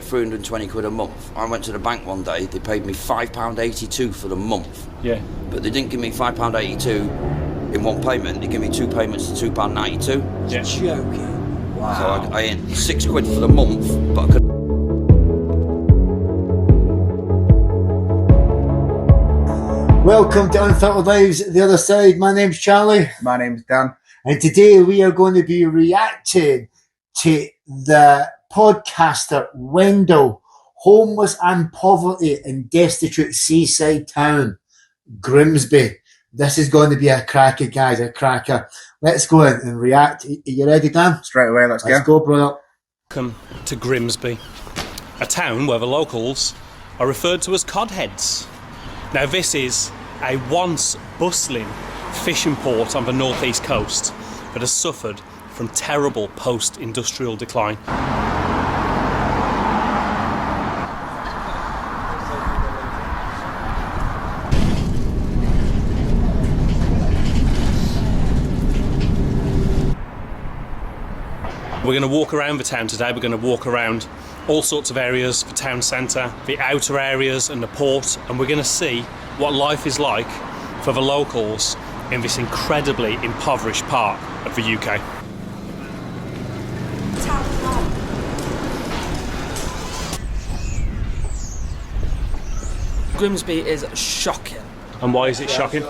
£320 a month. I went to the bank one day, they paid me £5.82 for the month. Yeah. But they didn't give me £5.82 in one payment, they give me two payments of £2.92. Yeah. Joking. Wow. So I earned £6 for the month, but I could. Welcome to Unfiltered Lives, The Other Side. My name's Charlie. My name's Dan. And today we are going to be reacting to the podcaster Wendell, homeless and poverty in destitute seaside town, Grimsby. This is going to be a cracker, guys, a cracker. Let's go in and react. Are you ready, Dan? Straight away, let's go, brother. Welcome to Grimsby, a town where the locals are referred to as codheads. Now this is a once bustling fishing port on the northeast coast that has suffered from terrible post-industrial decline. We're going to walk around the town today. We're going to walk around all sorts of areas, the town centre, the outer areas and the port, and we're going to see what life is like for the locals in this incredibly impoverished part of the UK. Grimsby is shocking. And why is it shocking?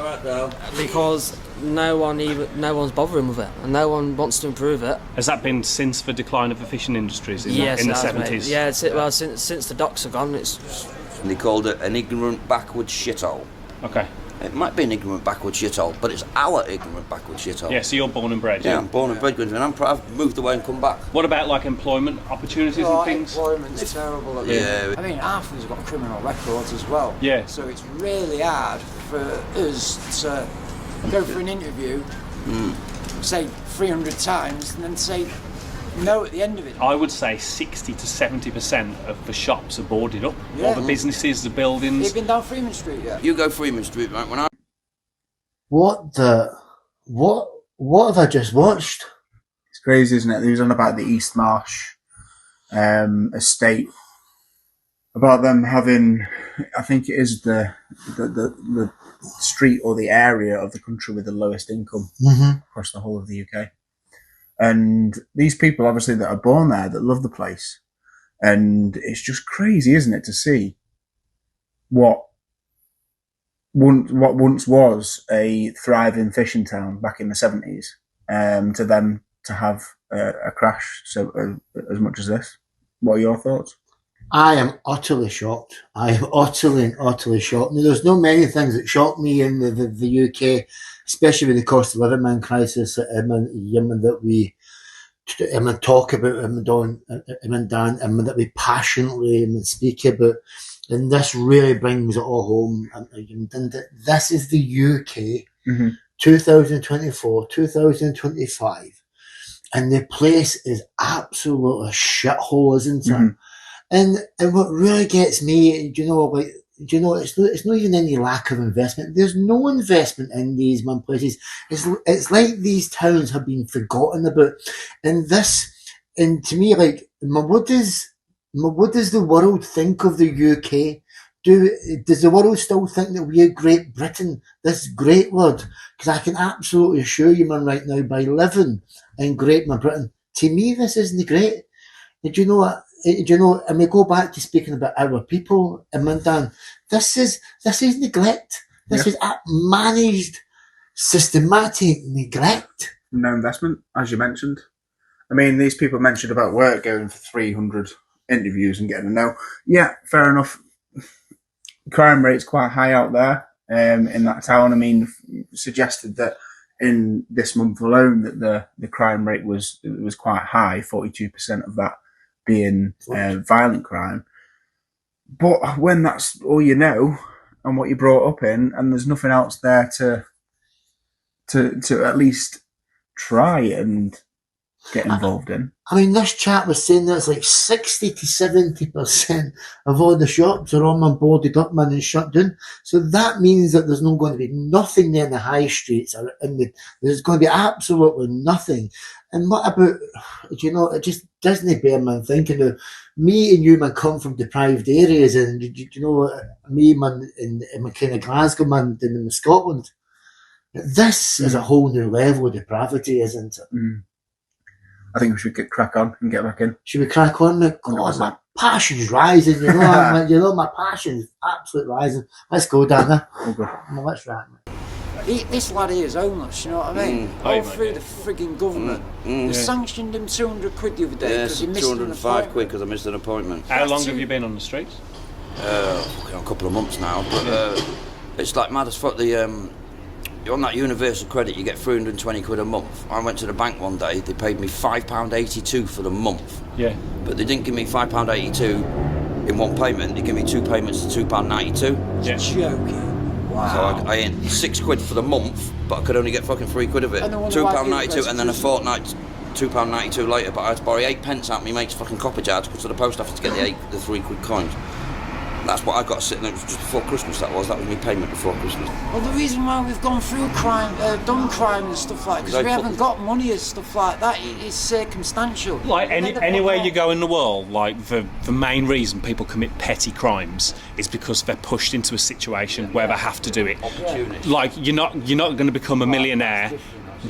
Because no one's bothering with it, and no one wants to improve it. Has that been since the decline of the fishing industries in the it has, 70s? mate. Yeah, since the docks are gone, it's. And they called it an ignorant backward shithole. Okay. It might be an ignorant backward shithole, but it's our ignorant backward shithole. Yeah, so you're born and bred. Yeah, I'm born and bred Grimsby, and I've moved away and come back. What about like employment opportunities and things? Employment's terrible at the moment. I mean, half of us have got criminal records as well. Yeah. So it's really hard for us to go for an interview, say 300 times, and then say no at the end of it. I would say 60 to 70% of the shops are boarded up. Yeah. All the businesses, the buildings. You've been down Freeman Street yet? You go Freeman Street, right? When I What have I just watched? It's crazy, isn't it? He was on about the East Marsh estate, about them having, I think it is the street or the area of the country with the lowest income across the whole of the UK. And these people, obviously, that are born there, that love the place. And it's just crazy, isn't it, to see what once was a thriving fishing town back in the 70s, to them to have a crash as much as this. What are your thoughts? I am utterly shocked. I am utterly shocked. Now, there's not many things that shock me in the UK, especially with the cost of living crisis that we talk about, Dan, that we passionately speak about. And this really brings it all home. This is the UK, 2024, 2025. And the place is absolutely a shithole, isn't it? And what really gets me, it's not even any lack of investment. There's no investment in these places. It's like these towns have been forgotten about. And to me, like, what does the world think of the UK? Does the world still think that we are Great Britain, this great word? Because I can absolutely assure you, man, right now, by living in Great Britain, to me, this isn't great. Do you know what? And we go back to speaking about our people, and Dan, this is neglect. This is managed, systematic neglect. No investment, as you mentioned. I mean, these people mentioned about work going for 300 interviews and getting a no. Yeah, fair enough. Crime rate's quite high out there in that town. I mean, suggested that in this month alone that the crime rate was quite high, 42% of that being violent crime. But when that's all you know and what you brought up in, and there's nothing else there to at least try and get involved in. I mean, this chap was saying that it's like 60 to 70% of all the shops are all boarded up, man, and shut down. So that means that there's not going to be nothing there in the high streets, or there's going to be absolutely nothing. And what about, it just doesn't bear, man, thinking of me and you, man, come from deprived areas, and, me, man, in kind of Glasgow, man, in Scotland. This is a whole new level of depravity, isn't it? Mm. I think we should get crack on and get back in. Should we crack on? God, my passion's rising, my passion's absolutely rising. Let's go, Dana. Oh, good. Let's ride. This lad here is homeless, you know what I mean? All through the frigging government. They sanctioned him 200 quid the other day because he missed an appointment. 205 quid because I missed an appointment. How long have you been on the streets? A couple of months now, but it's like mad as fuck. On that universal credit, you get 320 quid a month. I went to the bank one day, they paid me £5.82 for the month. Yeah. But they didn't give me £5.82 in one payment, they give me two payments of £2.92. Yeah. Joking. Wow. So I earned £6 for the month, but I could only get fucking £3 of it. £2.92, and then a fortnight, £2.92 later, but I had to borrow 8p out of me mate's fucking copper jar to go to the post office to get the £3 coins. That's what I got sitting there just before Christmas. That was my payment before Christmas. Well, the reason why we've gone through crime, done crime and stuff like that, because we haven't got money and stuff like that. It's circumstantial. Like anywhere you go in the world, like the main reason people commit petty crimes is because they're pushed into a situation where they have to do it. Opportunity. Like you're not going to become a millionaire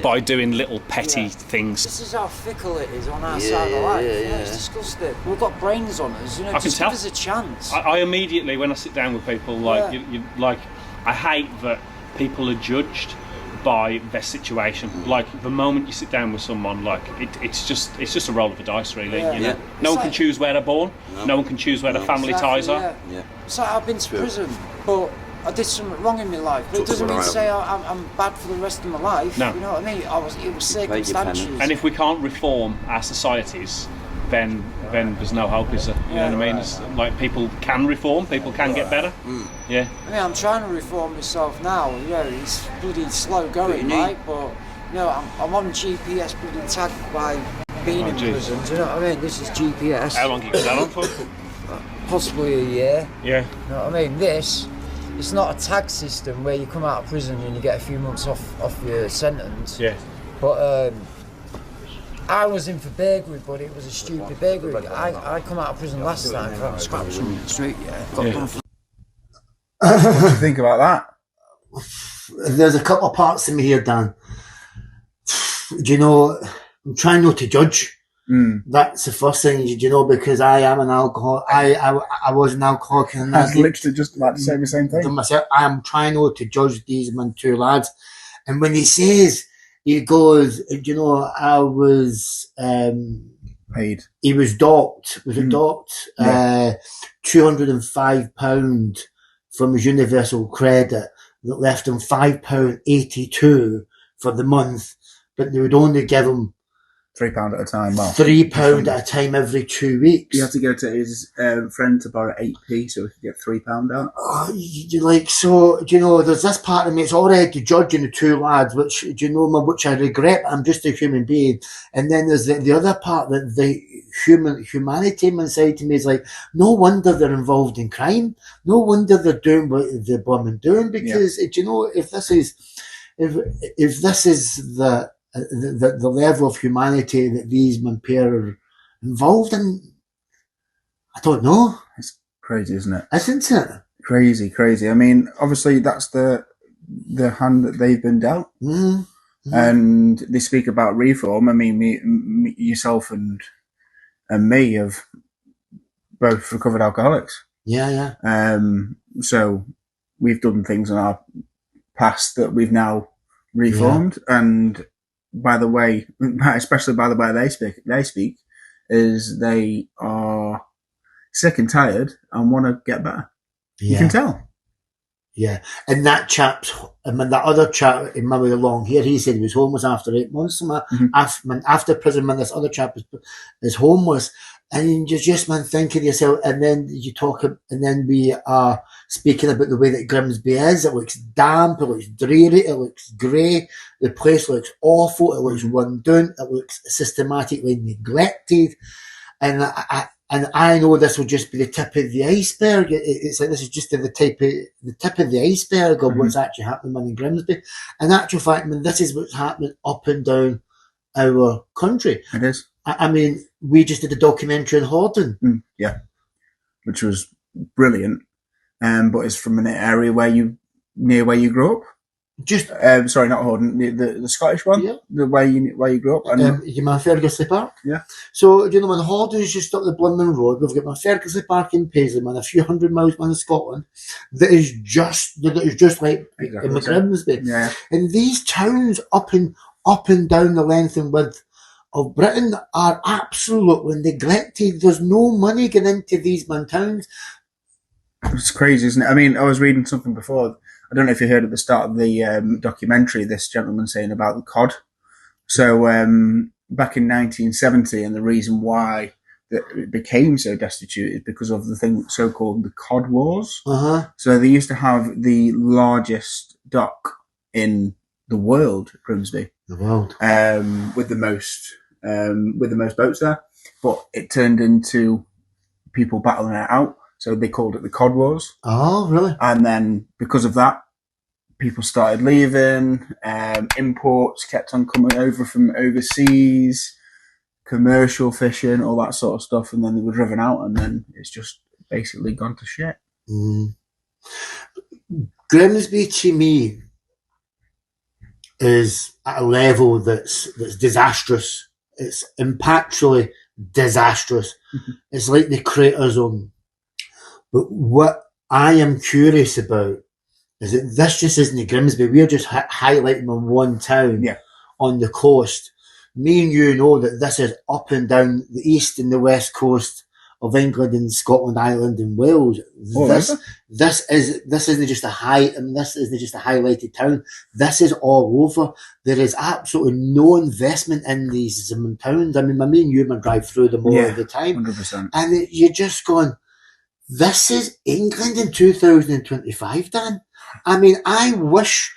by doing little petty things. This is how fickle it is on our side of life. It's disgusting. We've got brains on us, I can just tell. give us a chance. I immediately, when I sit down with people, I hate that people are judged by their situation. Like the moment you sit down with someone, like it's just a roll of the dice, really. No one can choose where they're born. No one can choose where their family ties are. So I've been to prison, but I did something wrong in my life, but it doesn't mean to say I'm bad for the rest of my life. No. You know what I mean? It was circumstantial. And if we can't reform our societies, then there's no hope, is there? You know what I mean? It's like people can reform, people can get better. Yeah. I mean, I'm trying to reform myself now. It's bloody slow going, right? But I'm on GPS bloody tagged by being in prison. Do you know what I mean? This is GPS. How long have you got that on for? Possibly a year. Yeah. You know what I mean? It's not a tag system where you come out of prison and you get a few months off your sentence. Yeah. But I was in for burglary, but it was a stupid burglary. I come out of prison last time for scrapping something in the street. Got done for. What do you think about that? There's a couple of parts to me here, Dan. I'm trying not to judge. That's the first thing, because I am an alcoholic. I was an alcoholic, and I was literally just about to say the same thing. Myself, I am trying not to judge these two lads. And when he says, he goes, I was paid. He was docked. Was it docked? Yeah. £205 from his universal credit that left him £5.82 for the month, but they would only give him £3 at a time. Well, £3 at a time every 2 weeks. He had to go to his friend to borrow 8p so he could get £3 out. There's this part of me, it's already judging the two lads, which I regret. I'm just a human being. And then there's the other part, that the humanity inside to me is like, no wonder they're involved in crime. No wonder they're doing what they're doing, because if this is the level of humanity that these men pair are involved in, I don't know. It's crazy, isn't it? Isn't it? Crazy. I mean, obviously that's the hand that they've been dealt. And they speak about reform. I mean, me, yourself and me have both recovered alcoholics. Yeah. So we've done things in our past that we've now reformed, and by the way, especially by the way they speak, is they are sick and tired and want to get better. You can tell. Yeah, and that that other chap in with the long hair, he said he was homeless after 8 months. After prison, this other chap is homeless. And you're just, man, thinking to yourself, and then you talk, and then we are speaking about the way that Grimsby is. It looks damp, it looks dreary, it looks grey, the place looks awful, it looks run down, it looks systematically neglected. And I know this will just be the tip of the iceberg. It's like this is just the tip of the iceberg of what's actually happening in Grimsby. In actual fact, I mean, this is what's happening up and down our country. It is. I mean, we just did a documentary on Horden. Yeah, which was brilliant. But it's from an area near where you grew up. Just sorry, not Horden, the Scottish one. Yeah. The where you grew up. And you mean Fergusley Park? Yeah. So you know, when Horden's just up the Blinman Road, we've got my Fergusley Park in Paisley, man, a few hundred miles man in Scotland. That is just like in Grimsby. Yeah. And these towns up and down the length and width of Britain are absolutely neglected. There's no money going into these towns. It's crazy, isn't it? I mean, I was reading something before. I don't know if you heard at the start of the documentary, this gentleman saying about the cod. So back in 1970, and the reason why it became so destitute is because of the thing so-called the cod wars. So they used to have the largest dock in the world, Grimsby. The world. With the most boats there, but it turned into people battling it out. So they called it the Cod Wars. Oh, really? And then because of that, people started leaving. Imports kept on coming over from overseas, commercial fishing, all that sort of stuff. And then they were driven out, and then it's just basically gone to shit. Grimsby to me is at a level that's disastrous. It's impactfully disastrous. It's like the crater zone. But what I am curious about is that this just isn't Grimsby. We're just highlighting on one town on the coast. Me and you know that this is up and down the east and the west coast of England and Scotland, Ireland and Wales. This isn't just a highlighted town. This is all over. There is absolutely no investment in these towns. I mean, me and you drive through them all the time. 100%. And you're just going, this is England in 2025, Dan. I mean, I wish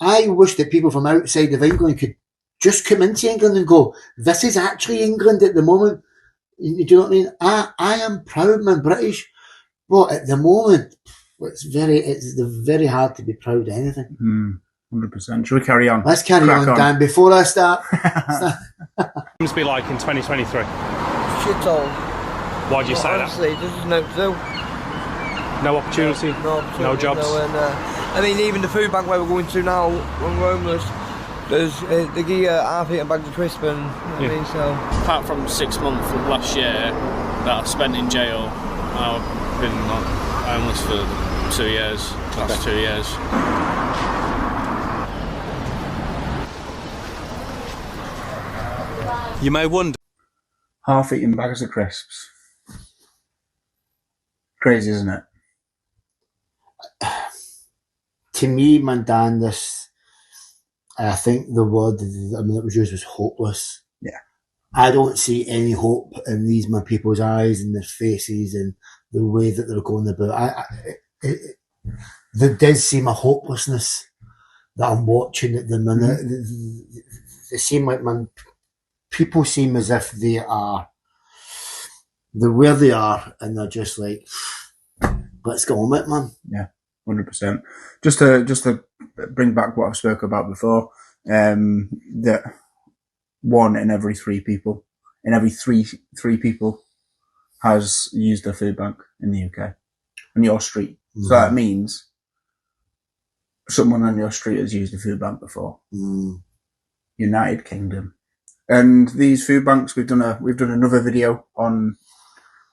that people from outside of England could just come into England and go, this is actually England at the moment. Do you know what I mean? I am proud, man, British, but at the moment, it's very hard to be proud of anything. 100%. Shall we carry on? Let's carry on, Dan, before I start. What's it be like in 2023? Shithole. Why do you say honestly, that? There's just no to do. No opportunity? No jobs? I mean, even the food bank where we're going to now, when we're homeless, they give you half eaten bags of crisp and I mean, so. Apart from 6 months of last year that I spent in jail, I've been homeless for 2 years, last 2 years. You may wonder. Half-eaten bags of crisps. Crazy, isn't it? To me, man, Dan, I think the word that was used was hopeless. Yeah. I don't see any hope in these people's eyes and their faces and the way that they're going about. There does seem a hopelessness that I'm watching at the minute. They seem like, man, people seem as if they're where they are and they're just like, let's go on it, man. Yeah, 100%. Just to bring back what I've spoke about before, that 1 in every 3 people, three people has used a food bank in the UK, on your street. Mm. So that means someone on your street has used a food bank before. Mm. United Kingdom. And these food banks, we've done another video on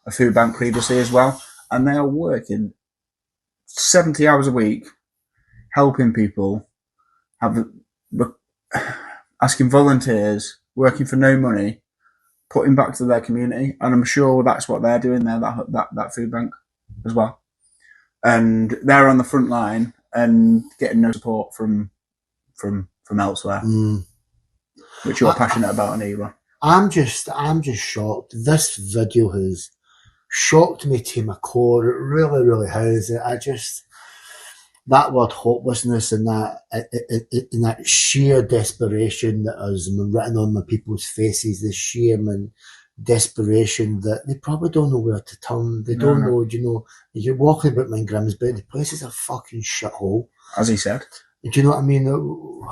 a food bank previously as well, and they are working 70 hours a week, helping people, asking volunteers, working for no money, putting back to their community, and I'm sure that's what they're doing there, that food bank as well. And they're on the front line and getting no support from elsewhere, which you're passionate about, Anira. I'm just shocked. This video has shocked me to my core. It really, really has. That word hopelessness and that sheer desperation that is written on my people's faces, the sheer desperation that they probably don't know where to turn. They don't know, you're walking about in Grimsby, the place is a fucking shithole. As he said. Do you know what I mean?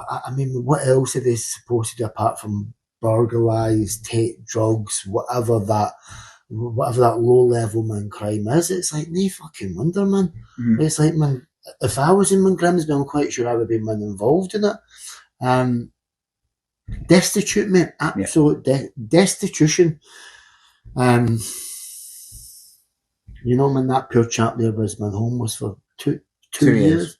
I mean, what else are they supposed to do apart from burglarise, take drugs, whatever that low level crime is? It's like, no fucking wonder, man. Mm-hmm. It's like, man, if I was in Grimsby, I'm quite sure I would be involved in it. Destitute, mate, absolute destitution. Man, that poor chap there was homeless for two years.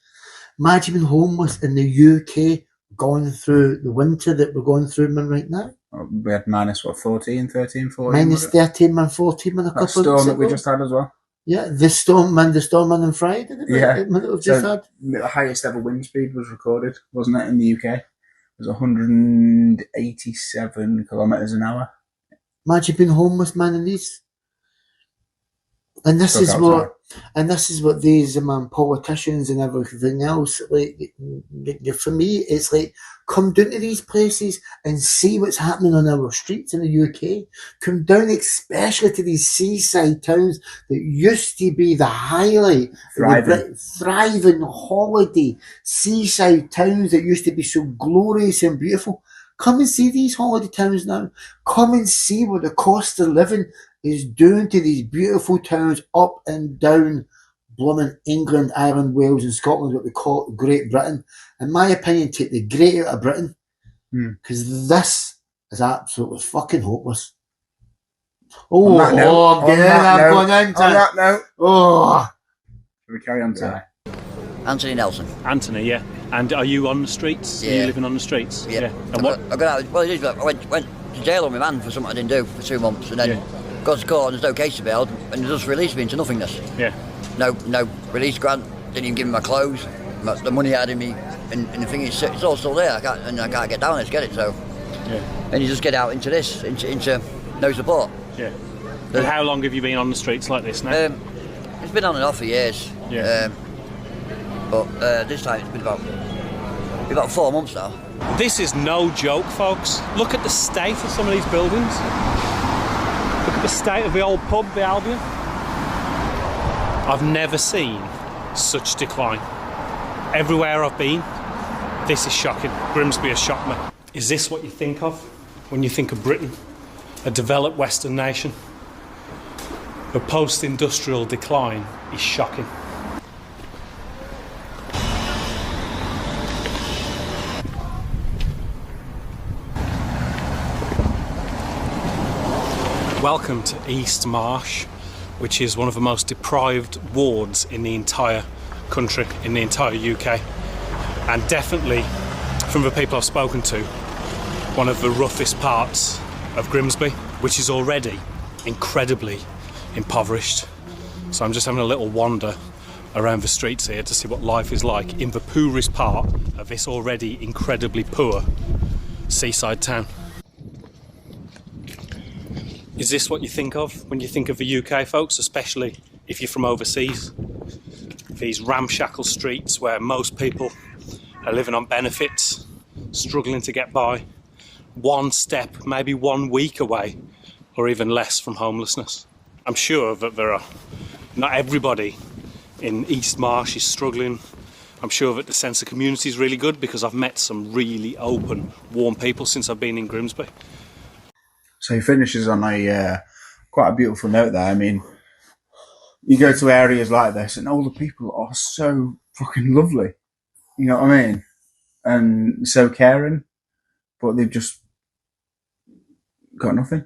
Imagine being homeless in the UK, going through the winter that we're going through, man, right now. We had minus 13, 14? Minus 13, 14, man, a couple of storm that we just had as well. Yeah, the storm on Friday, we've just had. The highest ever wind speed was recorded, wasn't it, in the UK? It was 187 kilometres an hour. Imagine being homeless, man, in these. And this is what these politicians and everything else, for me, it's like, come down to these places and see what's happening on our streets in the UK. Come down especially to these seaside towns that used to be the highlight, thriving holiday seaside towns that used to be so glorious and beautiful. Come and see these holiday towns now. Come and see what the cost of living is doing to these beautiful towns up and down blooming England, Ireland, Wales and Scotland, what we call Great Britain. In my opinion, take the great out of Britain, because this is absolutely fucking hopeless. On that note. Shall we carry on today? Anthony Nelson. Anthony, yeah. And are you on the streets? Yeah. Are you living on the streets? Yeah. And what? I got out. Well, it is. I went to jail on my man for something I didn't do for 2 months, and then got to court and there's no case to be held, and they just released me into nothingness. Yeah. No release grant. Didn't even give me my clothes. The money I had in me, and the thing is, it's all still there. I can't get down there to get it. So. Yeah. And you just get out into this, into no support. Yeah. And how long have you been on the streets like this now? It's been on and off for years. Yeah. But this time it's been about 4 months now. This is no joke, folks. Look at the state of some of these buildings. Look at the state of the old pub, the Albion. I've never seen such decline. Everywhere I've been, this is shocking. Grimsby has shocked me. Is this what you think of when you think of Britain, a developed Western nation? The post-industrial decline is shocking. Welcome to East Marsh, which is one of the most deprived wards in the entire country, in the entire UK, and definitely, from the people I've spoken to, one of the roughest parts of Grimsby, which is already incredibly impoverished. So I'm just having a little wander around the streets here to see what life is like in the poorest part of this already incredibly poor seaside town. Is this what you think of when you think of the UK, folks, especially if you're from overseas? These ramshackle streets where most people are living on benefits, struggling to get by, one step, maybe 1 week away, or even less from homelessness. I'm sure that not everybody in East Marsh is struggling. I'm sure that the sense of community is really good because I've met some really open, warm people since I've been in Grimsby. So he finishes on a quite a beautiful note there. I mean, you go to areas like this and all the people are so fucking lovely. You know what I mean? And so caring, but they've just got nothing.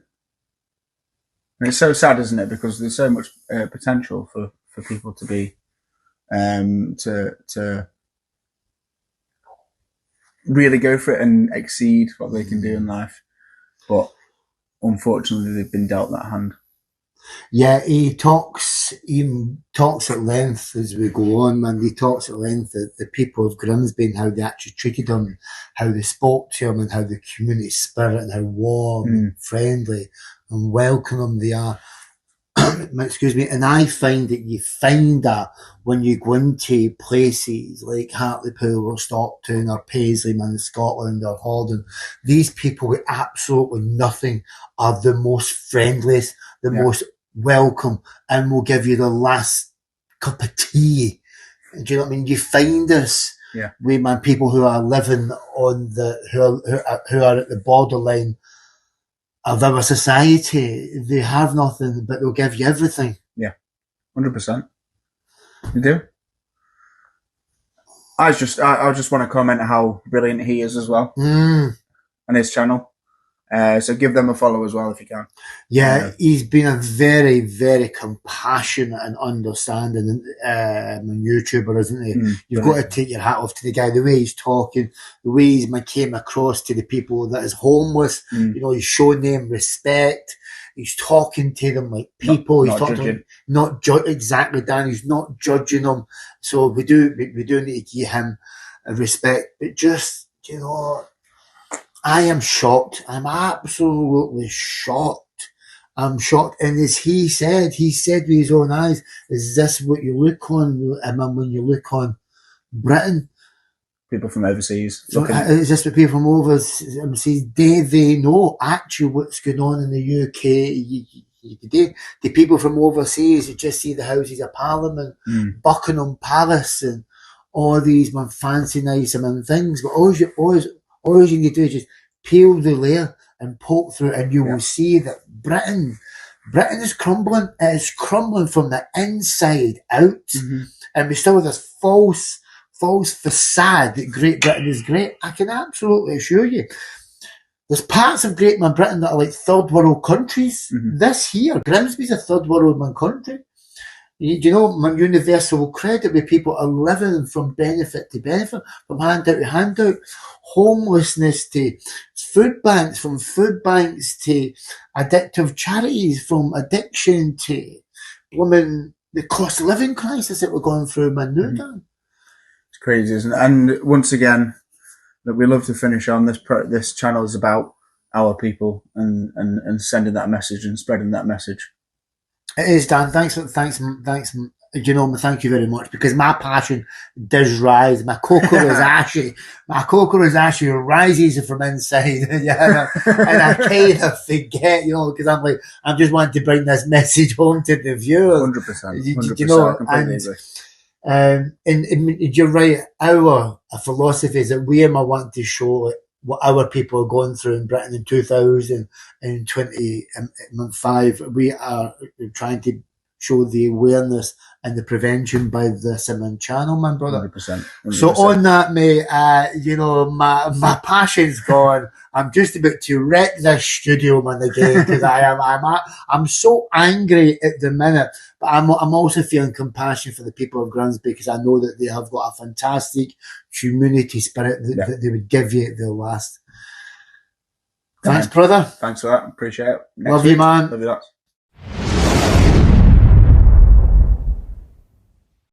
And it's so sad, isn't it? Because there's so much potential for people to be, to really go for it and exceed what they can do in life. But unfortunately, they've been dealt that hand. Yeah, he talks at length as we go on, man. He talks at length of the people of Grimsby and how they actually treated him, how they spoke to him, and how the community spirit and how warm and friendly and welcoming they are. Excuse me. And I find that you find that when you go into places like Hartlepool or Stockton or Paisleyman in Scotland or Hawdon, these people with absolutely nothing are the most friendliest, the most welcome, and will give you the last cup of tea. Do you know what I mean? You find us with man people who are living on who are at the borderline of our society. They have nothing, but they'll give you everything. Yeah, 100%. You do. I just want to comment how brilliant he is as well, and his channel. So give them a follow as well if you can. Yeah, he's been a very, very compassionate and understanding YouTuber, isn't he? You've got to take your hat off to the guy, the way he's talking, the way he came across to the people that is homeless. You know, he's showing them respect. He's talking to them like people. He's talking to them, exactly, Dan. He's not judging them. So we do need to give him a respect. But just, you know, I am shocked. I'm absolutely shocked. I'm shocked. And as he said with his own eyes, is this what you look on, when you look on Britain? People from overseas. So is this what people from overseas, they know actually what's going on in the UK? The people from overseas, you just see the Houses of Parliament, Buckingham Palace, and all these fancy nice things. But all you need to do is just peel the layer and poke through it, and you will see that Britain is crumbling. It is crumbling from the inside out. And we still have this false facade that Great Britain is great. I can absolutely assure you, there's parts of Great Britain that are like third world countries. This here, Grimsby's a third world country. You know, universal credit, where people are living from benefit to benefit, from handout to handout, homelessness to food banks, from food banks to addictive charities, from addiction to the cost of living crisis that we're going through, man. It's crazy, isn't it? And once again, that we love to finish on this channel is about our people and sending that message and spreading that message. It is, Dan. Thanks. You know, thank you very much, because my passion does rise. My cocoa is actually rises from inside. And I kind of forget, you know, because I'm just wanting to bring this message home to the viewers. 100%. You know, and you're right. Our philosophy is that we are wanting to show what our people are going through in Britain in 2025. We are trying to show the awareness and the prevention by this channel, man, brother. 100%. So on that, mate, you know, my passion's gone. I'm just about to wreck this studio, man, again, because I'm so angry at the minute, but I'm also feeling compassion for the people of Grimsby, because I know that they have got a fantastic community spirit that they would give you at their last. Thanks, brother. Thanks for that. Appreciate it. Love you, man. Love you lots.